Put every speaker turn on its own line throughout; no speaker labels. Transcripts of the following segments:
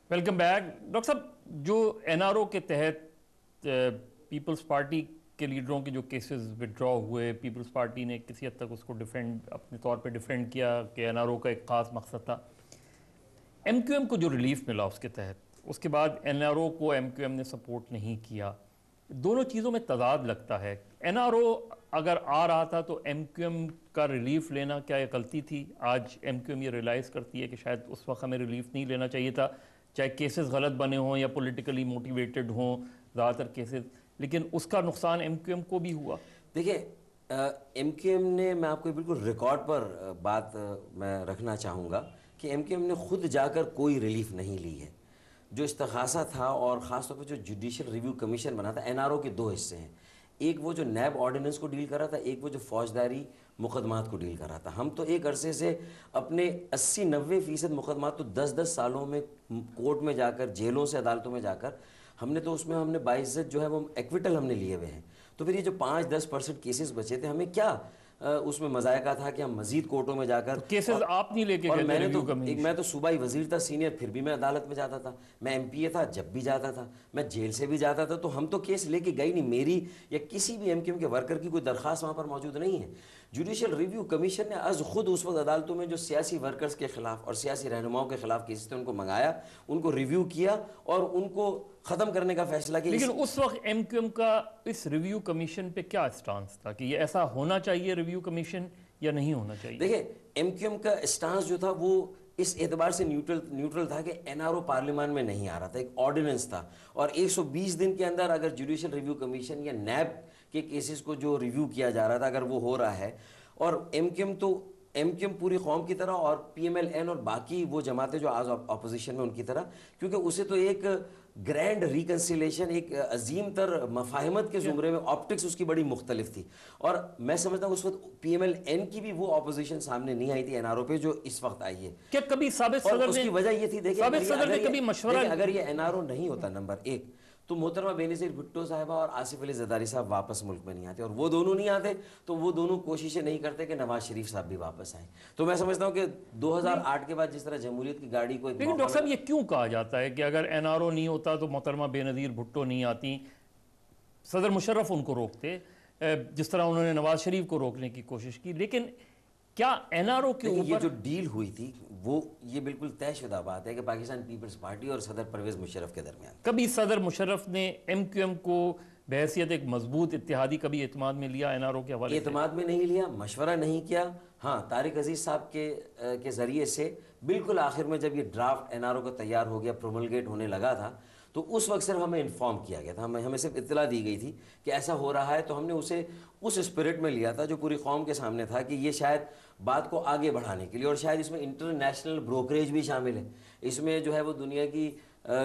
Welcome back doctor صاحب. جو N R O کے تحت پیپلز پارٹی کے لیڈروں کے جو کیسز وڈرا ہوئے، پیپلز پارٹی نے کسی حد تک اس کو اپنے طور پہ ڈیفینڈ کیا کہ این آر او کا ایک خاص مقصد تھا. ایم کیو ایم کو جو ریلیف ملا اس کے تحت، اس کے بعد این آر او کو ایم کیو ایم نے سپورٹ نہیں کیا. دونوں چیزوں میں تضاد لگتا ہے. این آر او اگر آ رہا تھا تو ایم کیو ایم کا ریلیف لینا کیا یہ غلطی تھی؟ آج ایم کیو ایم یہ ریلائز کرتی ہے کہ شاید اس وقت ہمیں ریلیف نہیں لینا چاہیے تھا، چاہے کیسز غلط بنے ہوں یا پولیٹیکلی موٹیویٹڈ ہوں زیادہ تر کیسز، لیکن اس کا نقصان ایم کیو ایم کو بھی ہوا.
دیکھیں ایم کیو ایم نے، میں آپ کو بالکل ریکارڈ پر بات میں رکھنا چاہوں گا کہ ایم کیو ایم نے خود جا کر کوئی ریلیف نہیں لی ہے. جو استغاثہ تھا اور خاص طور پہ جو جوڈیشل ریویو کمیشن بنا تھا، این آر او کے دو حصے ہیں. ایک وہ جو نیب آرڈیننس کو ڈیل کر رہا تھا، ایک وہ جو فوجداری مقدمات کو ڈیل کر رہا تھا. ہم تو ایک عرصے سے اپنے 80-90% مقدمات تو 10 سالوں میں کورٹ میں جا کر، جیلوں سے عدالتوں میں جا کر ہم نے تو اس میں ہم نے باعزت جو ہے وہ ایکویٹل ہم نے لیے ہوئے ہیں. تو پھر یہ جو 5-10% کیسز بچے تھے، ہمیں کیا اس میں مذائقہ تھا کہ ہم مزید کورٹوں میں جا کر
کیسز آپ نہیں لے کے گئے تھے ریویو کمیشن؟
میں تو صوبائی وزیر تھا سینئر، پھر بھی میں عدالت میں جاتا تھا. میں ایم پی اے تھا جب بھی جاتا تھا، میں جیل سے بھی جاتا تھا. تو ہم تو کیس لے کے گئی نہیں. میری یا کسی بھی ایم کیو ایم کے ورکر کی کوئی درخواست وہاں پر موجود نہیں ہے. جوڈیشل ریویو کمیشن نے از خود اس وقت عدالتوں میں جو سیاسی ورکرز کے خلاف اور سیاسی رہنماؤں کے خلاف کیسز تھے ان کو منگایا، ان کو ریویو کیا اور ان کو ختم کرنے کا فیصلہ کیا.
لیکن اس وقت ایم کیو ایم کا اس ریویو کمیشن پہ کیا اسٹانس تھا کہ یہ ایسا ہونا چاہیے ریویو کمیشن یا نہیں ہونا چاہیے؟
دیکھیں ایم کیو ایم کا اسٹانس جو تھا وہ اس اعتبار سے نیوٹرل تھا کہ این آر او پارلیمان میں نہیں آ رہا تھا، ایک آرڈیننس تھا، اور 120 دن کے اندر اگر جوڈیشل ریویو کمیشن یا نیب کے کیسز کو جو ریویو کیا جا رہا تھا اگر وہ ہو رہا ہے، اور ایم کیو ایم پوری قوم کی طرح اور پی ایم ایل این اور باقی وہ جماعتیں جو آج اپوزیشن میں ان کی طرح، کیونکہ اسے تو ایک گرینڈ ریکنسیلیشن، ایک عظیم تر مفاہمت کے زمرے میں آپٹکس اس کی بڑی مختلف تھی. اور میں سمجھتا ہوں اس وقت پی ایم ایل این کی بھی وہ اپوزیشن سامنے نہیں آئی تھی این آر او پہ جو اس وقت آئی ہے.
کیا کبھی سابق صدر
اس کی وجہ یہ تھی، دیکھیں اگر یہ این آر او نہیں ہوتا نمبر ایک، تو محترمہ بینظیر بھٹو صاحبہ اور آصف علی زرداری صاحب واپس ملک میں نہیں آتے، اور وہ دونوں نہیں آتے تو وہ دونوں کوششیں نہیں کرتے کہ نواز شریف صاحب بھی واپس آئیں. تو میں سمجھتا ہوں کہ 2008 کے بعد جس طرح جمہوریت کی گاڑی کو ایک
لیکن ڈاکٹر صاحب یہ کیوں کہا جاتا ہے کہ اگر این آر او نہیں ہوتا تو محترمہ بینظیر بھٹو نہیں آتی، صدر مشرف ان کو روکتے جس طرح انہوں نے نواز شریف کو روکنے کی کوشش کی، لیکن کیا این آر او کے اوپر
یہ جو ڈیل ہوئی تھی وہ یہ بالکل طے شدہ بات ہے کہ پاکستان پیپلز پارٹی اور صدر پرویز مشرف کے درمیان
کبھی صدر مشرف نے ایم کیو ایم کو بحیثیت ایک مضبوط اتحادی کبھی اعتماد میں لیا این آر او کے حوالے سے؟
اعتماد میں نہیں لیا، مشورہ نہیں کیا. ہاں، طارق عزیز صاحب کے ذریعے سے بالکل آخر میں جب یہ ڈرافٹ این آر او کا تیار ہو گیا، پروملگیٹ ہونے لگا تھا، تو اس وقت صرف ہمیں انفارم کیا گیا تھا، ہمیں صرف اطلاع دی گئی تھی کہ ایسا ہو رہا ہے. تو ہم نے اسے اس اسپرٹ میں لیا تھا جو پوری قوم کے سامنے تھا کہ یہ شاید بات کو آگے بڑھانے کے لیے، اور شاید اس میں انٹرنیشنل بروکریج بھی شامل ہے، اس میں جو ہے وہ دنیا کی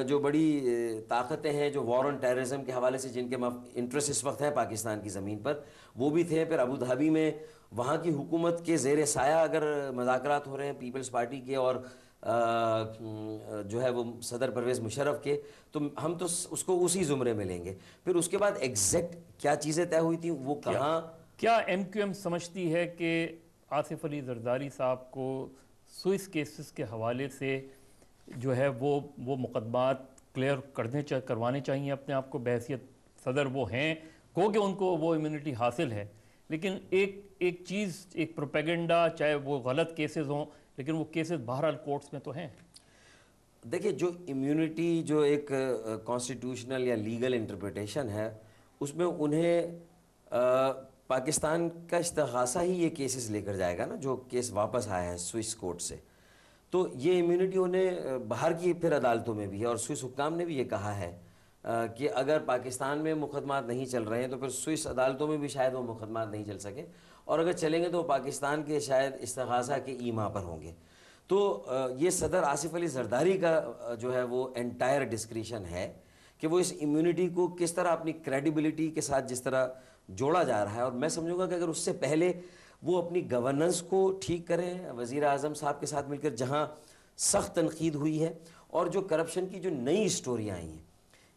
جو بڑی طاقتیں ہیں جو وار آن ٹیررزم کے حوالے سے جن کے انٹرسٹ اس وقت ہیں پاکستان کی زمین پر، وہ بھی تھے. پھر ابو دھابی میں وہاں کی حکومت کے زیر سایہ اگر مذاکرات ہو رہے ہیں پیپلز پارٹی کے اور جو ہے وہ صدر پرویز مشرف کے، تو ہم تو اس کو اسی زمرے میں لیں گے. پھر اس کے بعد ایگزیکٹ کیا چیزیں طے ہوئی تھیں وہ کہاں.
کیا ایم کیو ایم سمجھتی ہے کہ آصف علی زرداری صاحب کو سوئس کیسز کے حوالے سے جو ہے وہ مقدمات کلیئر کروانے چاہیے اپنے آپ کو بحیثیت صدر وہ ہیں، گو کہ ان کو وہ امیونٹی حاصل ہے، لیکن ایک چیز، ایک پروپیگنڈا، چاہے وہ غلط کیسز ہوں لیکن وہ کیسز بہرحال کورٹس میں تو ہیں.
دیکھیں جو امیونٹی جو ایک کانسٹیٹیوشنل یا لیگل انٹرپریٹیشن ہے، اس میں انہیں پاکستان کا استغاثہ ہی یہ کیسز لے کر جائے گا نا، جو کیس واپس آئے ہیں سوئس کورٹ سے. تو یہ امیونٹی انہیں باہر کی پھر عدالتوں میں بھی ہے، اور سوئس حکام نے بھی یہ کہا ہے کہ اگر پاکستان میں مقدمات نہیں چل رہے ہیں تو پھر سوئس عدالتوں میں بھی شاید وہ مقدمات نہیں چل سکے، اور اگر چلیں گے تو پاکستان کے شاید استغاثہ کے ایما پر ہوں گے. تو یہ صدر آصف علی زرداری کا جو ہے وہ انٹائر ڈسکریشن ہے کہ وہ اس امیونٹی کو کس طرح اپنی کریڈیبلٹی کے ساتھ جس طرح جوڑا جا رہا ہے. اور میں سمجھوں گا کہ اگر اس سے پہلے وہ اپنی گورننس کو ٹھیک کریں وزیر اعظم صاحب کے ساتھ مل کر، جہاں سخت تنقید ہوئی ہے اور جو کرپشن کی جو نئی اسٹوریاں آئی ہیں،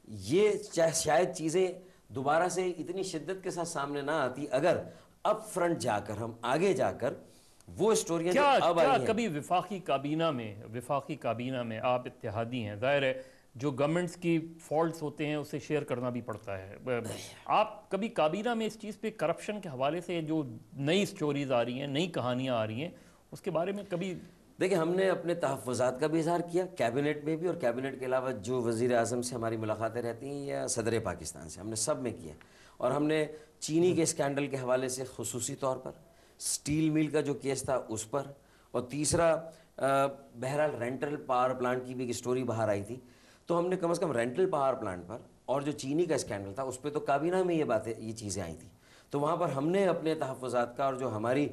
یہ شاید چیزیں دوبارہ سے اتنی شدت کے ساتھ سامنے نہ آتی اگر اپ فرنٹ جا کر ہم آگے جا کر وہ اسٹوریاں جو
کیا
اب آئی
کیا
ہیں.
کبھی وفاقی کابینہ میں آپ اتحادی ہیں، ظاہر ہے جو گورنمنٹس کی فالٹس ہوتے ہیں اسے شیئر کرنا بھی پڑتا ہے، آپ کبھی کابینہ میں اس چیز پہ کرپشن کے حوالے سے جو نئی سٹوریز آ رہی ہیں، نئی کہانیاں آ رہی ہیں، اس کے بارے میں کبھی؟
دیکھیں ہم نے اپنے تحفظات کا بھی اظہار کیا کیبنٹ میں بھی، اور کیبنٹ کے علاوہ جو وزیر اعظم سے ہماری ملاقاتیں رہتی ہیں یا صدر پاکستان سے، ہم نے سب میں کیا. اور ہم نے چینی کے اسکینڈل کے حوالے سے خصوصی طور پر، سٹیل میل کا جو کیس تھا اس پر، اور تیسرا بہرحال رینٹل پاور پلانٹ کی بھی ایک اسٹوری باہر آئی تھی، تو ہم نے کم از کم رینٹل پاور پلانٹ پر اور جو چینی کا اسکینڈل تھا اس پہ تو کابینہ میں یہ چیزیں آئی تھیں. تو وہاں پر ہم نے اپنے تحفظات کا اور جو ہماری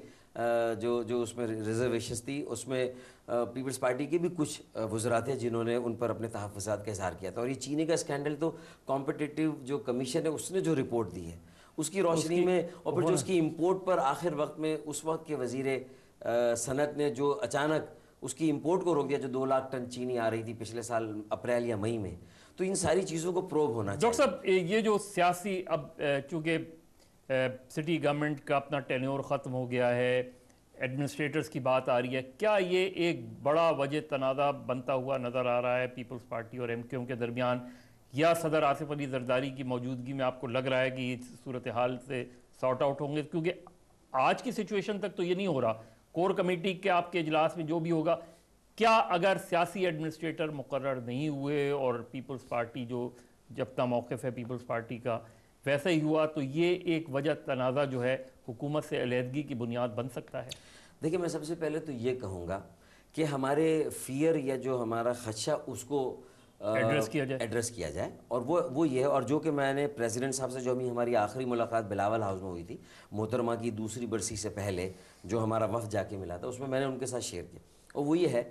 جو اس میں ریزرویشنز تھی اس میں پیپلز پارٹی کے بھی کچھ وزراء تھے جنہوں نے ان پر اپنے تحفظات کا اظہار کیا تھا. اور یہ چینی کا اسکینڈل تو کمپٹیٹیو جو کمیشن ہے اس نے جو رپورٹ دی ہے اس کی روشنی میں، اور پھر جو اس کی امپورٹ پر آخر وقت میں اس وقت کے وزیر صنعت نے جو اچانک اس کی امپورٹ کو روک دیا، جو 2 لاکھ ٹن چینی آ رہی تھی پچھلے سال اپریل یا مئی میں. تو ان ساری چیزوں کو پروب ہونا چاہیے.
ڈاکٹر صاحب یہ جو سیاسی اب چونکہ سٹی گورنمنٹ کا اپنا ٹینیور ختم ہو گیا ہے، ایڈمنسٹریٹرز کی بات آ رہی ہے، کیا یہ ایک بڑا وجہ تنازع بنتا ہوا نظر آ رہا ہے پیپلز پارٹی اور MKO کے درمیان، یا صدر آصف علی زرداری کی موجودگی میں آپ کو لگ رہا ہے کہ یہ صورتحال سے سارٹ آؤٹ ہوں گے؟ کیونکہ آج کی سچویشن تک تو یہ نہیں ہو رہا. کور کمیٹی کے آپ کے اجلاس میں جو بھی ہوگا، کیا اگر سیاسی ایڈمنسٹریٹر مقرر نہیں ہوئے اور پیپلز پارٹی جو اپنا موقف ہے پیپلز پارٹی کا ویسا ہی ہوا، تو یہ ایک وجہ تنازع جو ہے حکومت سے علیحدگی کی بنیاد بن سکتا ہے؟
دیکھیں میں سب سے پہلے تو یہ کہوں گا کہ ہمارے فیئر یا جو ہمارا خدشہ اس کو ایڈریس کیا جائے، اور وہ یہ ہے. اور جو کہ میں نے پریزیڈنٹ صاحب سے جو ہماری آخری ملاقات بلاول ہاؤس میں ہوئی تھی محترمہ کی دوسری برسی سے پہلے، جو ہمارا وفد جا کے ملا تھا، اس میں نے ان کے ساتھ شیئر کیا، اور وہ یہ ہے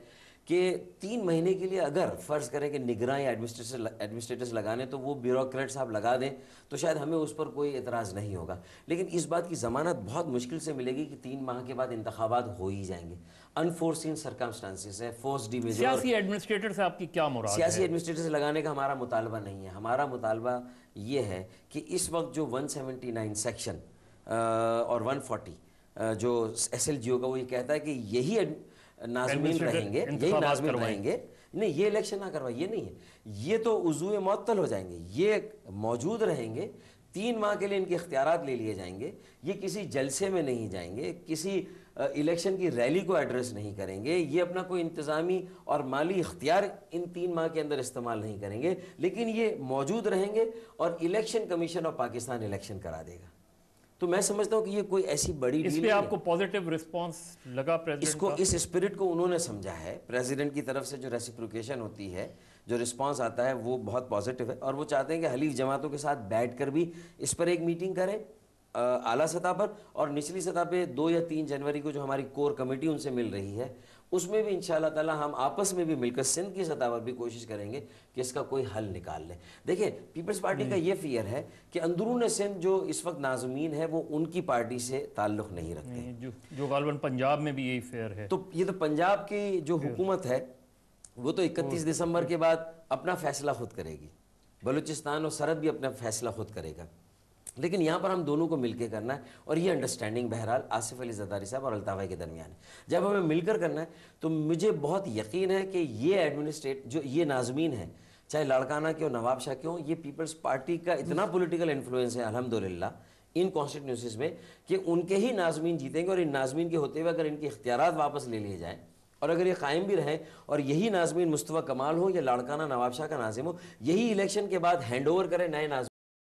کہ 3 مہینے کے لیے اگر فرض کریں کہ نگراں یا ایڈمنسٹریٹرز لگانے تو وہ بیوروکریٹ صاحب لگا دیں تو شاید ہمیں اس پر کوئی اعتراض نہیں ہوگا. لیکن اس بات کی ضمانت بہت مشکل سے ملے گی کہ 3 ماہ کے بعد انتخابات ہو ہی جائیں گے. انفورسین سرکمسٹانسز ہے، فورس ڈی میجر.
سیاسی ایڈمنسٹریٹر سے آپ کی کیا مراد ہے؟
سیاسی ایڈمنسٹریٹر سے لگانے کا ہمارا مطالبہ نہیں ہے. ہمارا مطالبہ یہ ہے کہ اس وقت جو 179 سیکشن اور 140 جو SLGO کا وہ یہ کہتا ہے کہ یہی ناظمین رہیں گے، نہیں یہ الیکشن نہ کروائے، یہ نہیں ہے، یہ تو عضو معطل ہو جائیں گے، یہ موجود رہیں گے. 3 ماہ کے لیے ان کے اختیارات لے لیے جائیں گے. یہ کسی جلسے میں نہیں جائیں گے، کسی الیکشن کی ریلی کو ایڈریس نہیں کریں گے، یہ اپنا کوئی انتظامی اور مالی اختیار ان 3 ماہ کے اندر استعمال نہیں کریں گے، لیکن یہ موجود رہیں گے اور election commission of Pakistan election کرا دے گا. تو میں سمجھتا ہوں کہ یہ کوئی ایسی بڑی ڈیل
اس پہ آپ کو پازیٹیو رسپانس لگا پریزیڈنٹ کا؟
اس اسپرٹ کو انہوں نے سمجھا ہے. پریزیڈنٹ کی طرف سے جو ریسیپروکیشن ہوتی ہے، جو رسپانس آتا ہے، وہ بہت پازیٹیو ہے، اور وہ چاہتے ہیں کہ حلیف جماعتوں کے ساتھ بیٹھ کر بھی اس پر ایک میٹنگ کریں اعلیٰ سطح پر، اور نچلی سطح پہ 2 یا 3 جنوری کو جو ہماری کور کمیٹی ان سے مل رہی ہے اس میں بھی انشاءاللہ تعالی ہم آپس میں بھی مل کر سندھ کی سطح پر بھی کوشش کریں گے کہ اس کا کوئی حل نکال لیں. دیکھیں پیپلز پارٹی کا یہ فیئر ہے کہ اندرون سندھ جو اس وقت ناظمین ہے وہ ان کی پارٹی سے تعلق نہیں رکھتے،
جو غالباً پنجاب میں بھی یہی فیئر ہے.
تو یہ تو پنجاب کی جو حکومت ہے وہ تو 31 دسمبر کے بعد اپنا فیصلہ خود کرے گی، بلوچستان اور سرحد بھی اپنا فیصلہ خود کرے گا. لیکن یہاں پر ہم دونوں کو مل کے کرنا ہے، اور یہ انڈرسٹینڈنگ بہرحال آصف علی زرداری صاحب اور الطاف کے درمیان ہے. جب ہمیں مل کر کرنا ہے تو مجھے بہت یقین ہے کہ یہ ایڈمنسٹریٹ جو یہ ناظمین ہیں، چاہے لاڑکانہ کے ہو، نواب شاہ کے ہوں، یہ پیپلز پارٹی کا اتنا پولیٹیکل انفلوئنس ہے الحمدللہ ان کانسٹیٹیوئنسیز میں کہ ان کے ہی ناظمین جیتیں گے. اور ان ناظمین کے ہوتے ہوئے اگر ان کے اختیارات واپس لے لیے جائیں اور اگر یہ قائم بھی رہیں اور یہی ناظمین مصطفیٰ کمال ہو یا لاڑکانہ نواب شاہ کا ناظم ہو، یہی الیکشن کے بعد ہینڈ اوور کریں نئے ناظمین